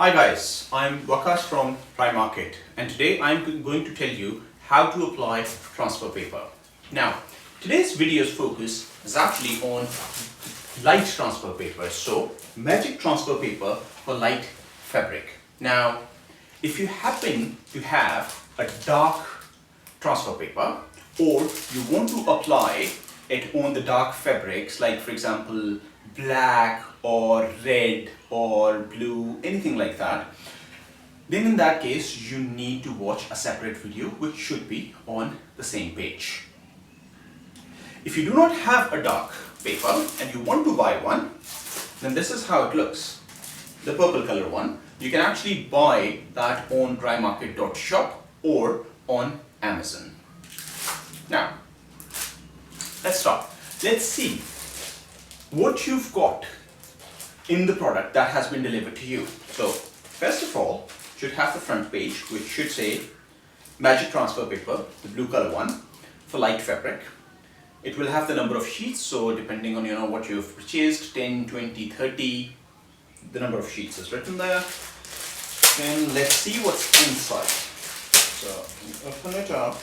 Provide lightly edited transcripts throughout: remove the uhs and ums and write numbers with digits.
Hi guys, I'm Wakas from Primarket and today I'm going to tell you how to apply transfer paper. Now, today's video's focus is actually on light transfer paper. So, magic transfer paper for light fabric. Now, if you happen to have a dark transfer paper or you want to apply it on the dark fabrics like for example black or red or blue, anything like that, then in that case you need to watch a separate video which should be on the same page. If you do not have a dark paper and you want to buy one, then this is how it looks. The purple color one. You can actually buy that on drymarket.shop or on Amazon. Now, let's start. Let's see what you've got in the product that has been delivered to you. So, first of all, you should have the front page which should say Magic Transfer Paper, the blue color one, for light fabric. It will have the number of sheets, so depending on what you've purchased, 10, 20, 30, the number of sheets is written there. Then let's see what's inside. So, open it up.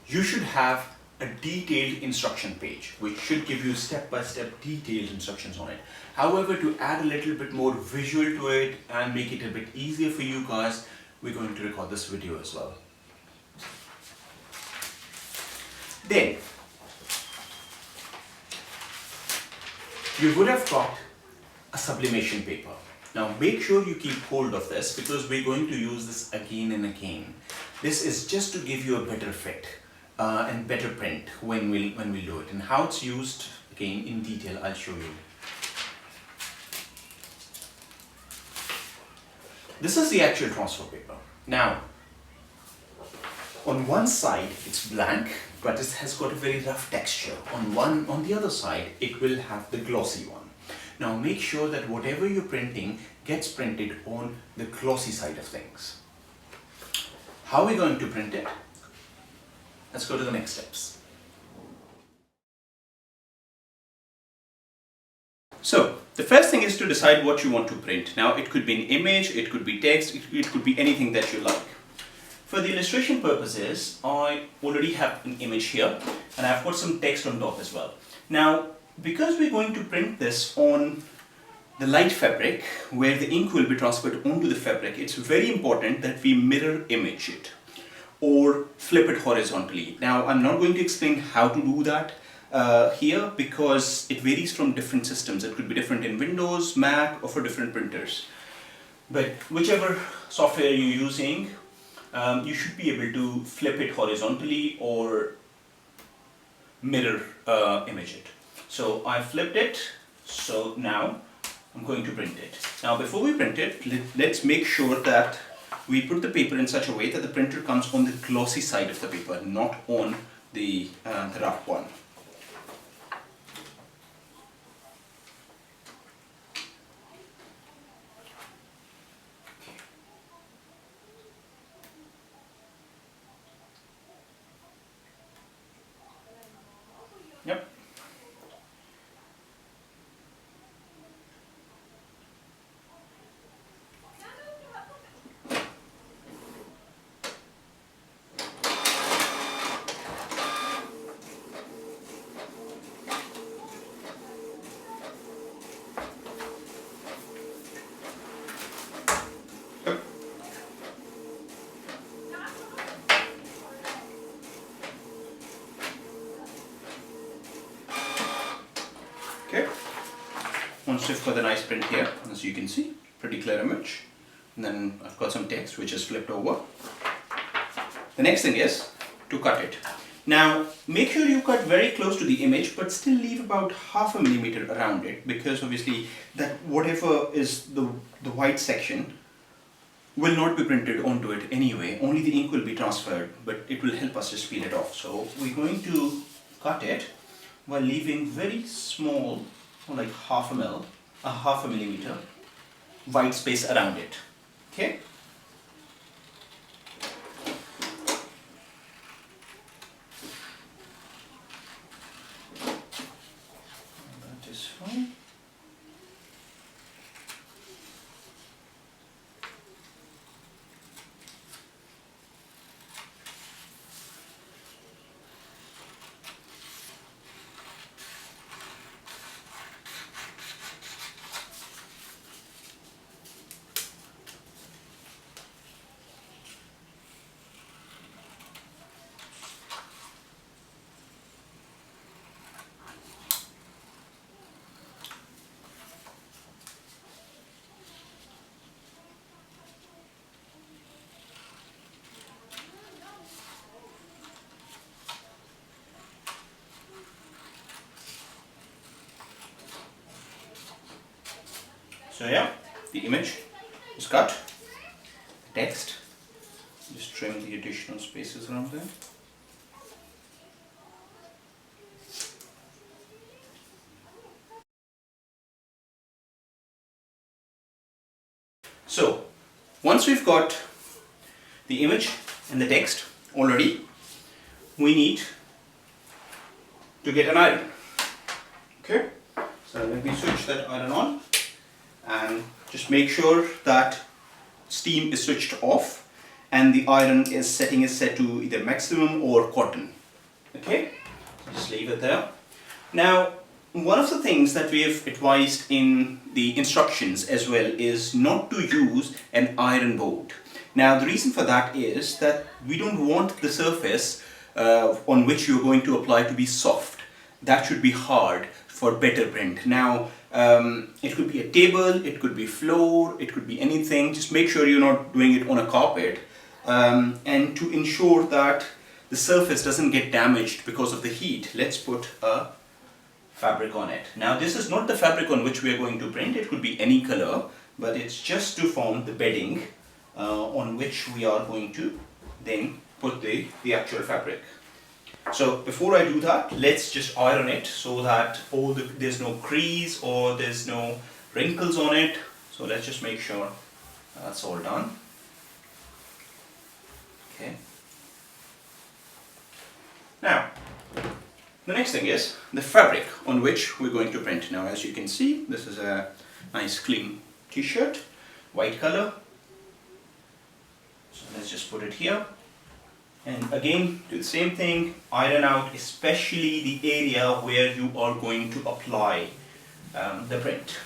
You should have a detailed instruction page which should give you step-by-step detailed instructions on it. However, to add a little bit more visual to it and make it a bit easier for you guys, we're going to record this video as well. Then, you would have got a sublimation paper. Now make sure you keep hold of this because we're going to use this again and again. This is just to give you a better fit and better print when we'll do it. And how it's used, again in detail, I'll show you. This is the actual transfer paper. Now, on one side it's blank, but it has got a very rough texture. On the other side, it will have the glossy one. Now make sure that whatever you're printing gets printed on the glossy side of things. How are we going to print it? Let's go to the next steps. So, the first thing is to decide what you want to print. Now, it could be an image, it could be text, it could be anything that you like. For the illustration purposes, I already have an image here and I've got some text on top as well. Now, because we're going to print this on the light fabric where the ink will be transferred onto the fabric, it's very important that we mirror image it or flip it horizontally. Now, I'm not going to explain how to do that here because it varies from different systems. It could be different in Windows, Mac, or for different printers. But whichever software you're using, you should be able to flip it horizontally or mirror image it. So I flipped it, so now I'm going to print it. Now before we print it, let's make sure that we put the paper in such a way that the printer comes on the glossy side of the paper, not on the rough one. Yep. Okay, once we've got a nice print here, as you can see, pretty clear image, and then I've got some text which is flipped over. The next thing is to cut it. Now, make sure you cut very close to the image, but still leave about 0.5 millimeter around it, because obviously that whatever is the white section will not be printed onto it anyway. Only the ink will be transferred, but it will help us just peel it off. So we're going to cut it while leaving very small, like 0.5 millimeter white space around it. Okay. So yeah, the image is cut. The text, just trim the additional spaces around there. So once we've got the image and the text already, we need to get an iron. Okay, so let me switch that iron on and just make sure that steam is switched off and the iron setting is set to either maximum or cotton. Okay, so just leave it there. Now, one of the things that we have advised in the instructions as well is not to use an iron board. Now, the reason for that is that we don't want the surface on which you're going to apply to be soft. That should be hard for better print. Now, it could be a table, it could be floor, it could be anything. Just make sure you're not doing it on a carpet. And to ensure that the surface doesn't get damaged because of the heat, let's put a fabric on it. Now, this is not the fabric on which we are going to print. It could be any color, but it's just to form the bedding on which we are going to then put the actual fabric. So before I do that, let's just iron it so that there's no crease or there's no wrinkles on it. So let's just make sure that's all done. Okay. Now, the next thing is the fabric on which we're going to print. Now, as you can see, this is a nice clean t-shirt, white color. So let's just put it here. And again, do the same thing, iron out especially the area where you are going to apply the print.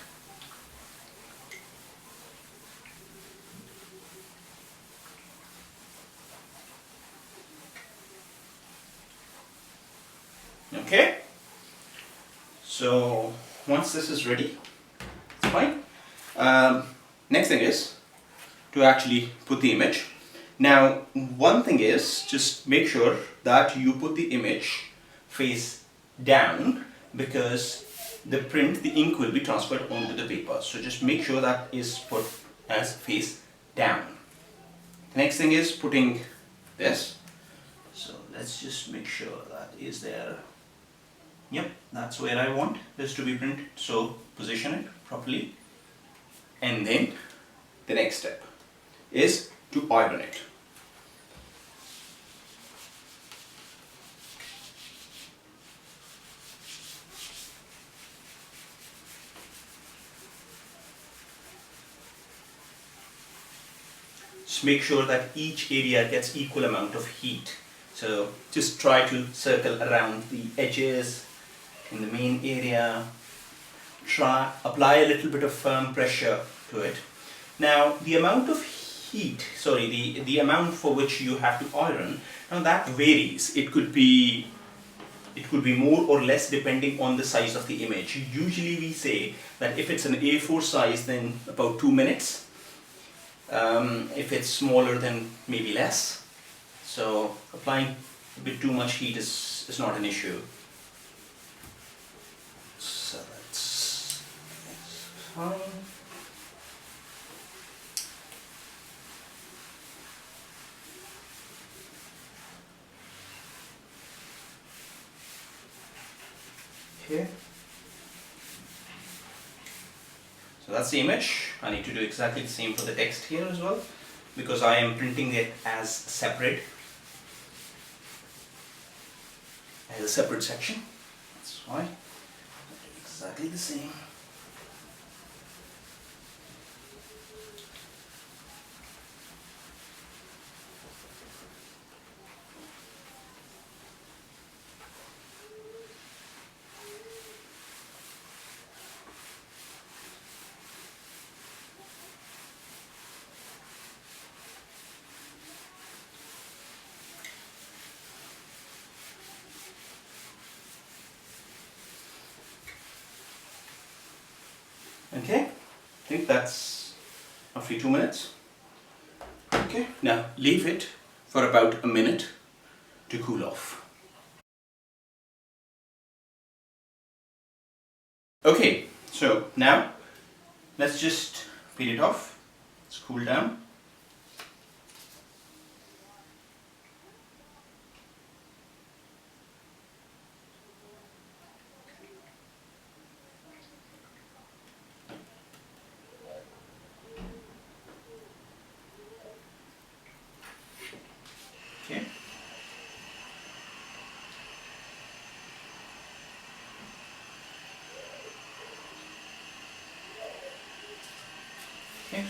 Okay, so once this is ready, it's fine. Next thing is to actually put the image. Now, one thing is just make sure that you put the image face down because the ink will be transferred onto the paper. So just make sure that is put as face down. The next thing is putting this. So let's just make sure that is there. Yep, that's where I want this to be printed. So position it properly. And then the next step is to iron it. Just make sure that each area gets equal amount of heat. So just try to circle around the edges in the main area. Apply a little bit of firm pressure to it. Now, the amount of heat, the amount for which you have to iron, now that varies. It could be more or less depending on the size of the image. Usually we say that if it's an A4 size, then about 2 minutes. If it's smaller, then maybe less. So applying a bit too much heat is not an issue. So that's fine. Okay. So that's the image. I need to do exactly the same for the text here as well, because I am printing it as separate, as a separate section. That's why. Exactly the same. Okay, I think that's roughly 2 minutes. Okay, now leave it for about a minute to cool off. Okay, so now let's just peel it off. Let's cool down. Okay. Okay.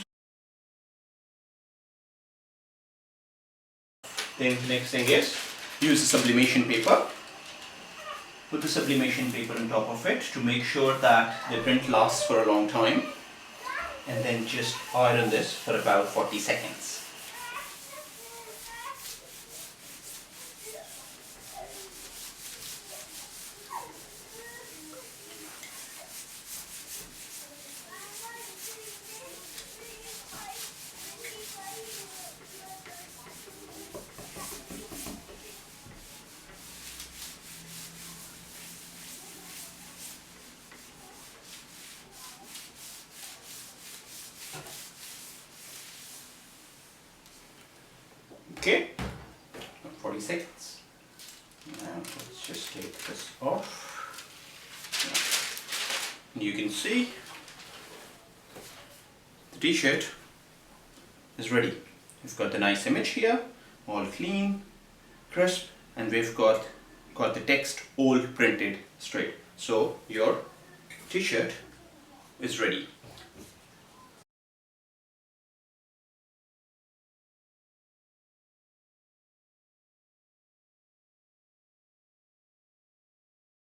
Then the next thing is use the sublimation paper. Put the sublimation paper on top of it to make sure that the print lasts for a long time, and then just iron this for about 40 seconds. Okay, 40 seconds. Now let's just take this off. You can see the t-shirt is ready. We've got the nice image here, all clean, crisp, and we've got the text all printed straight. So your t-shirt is ready.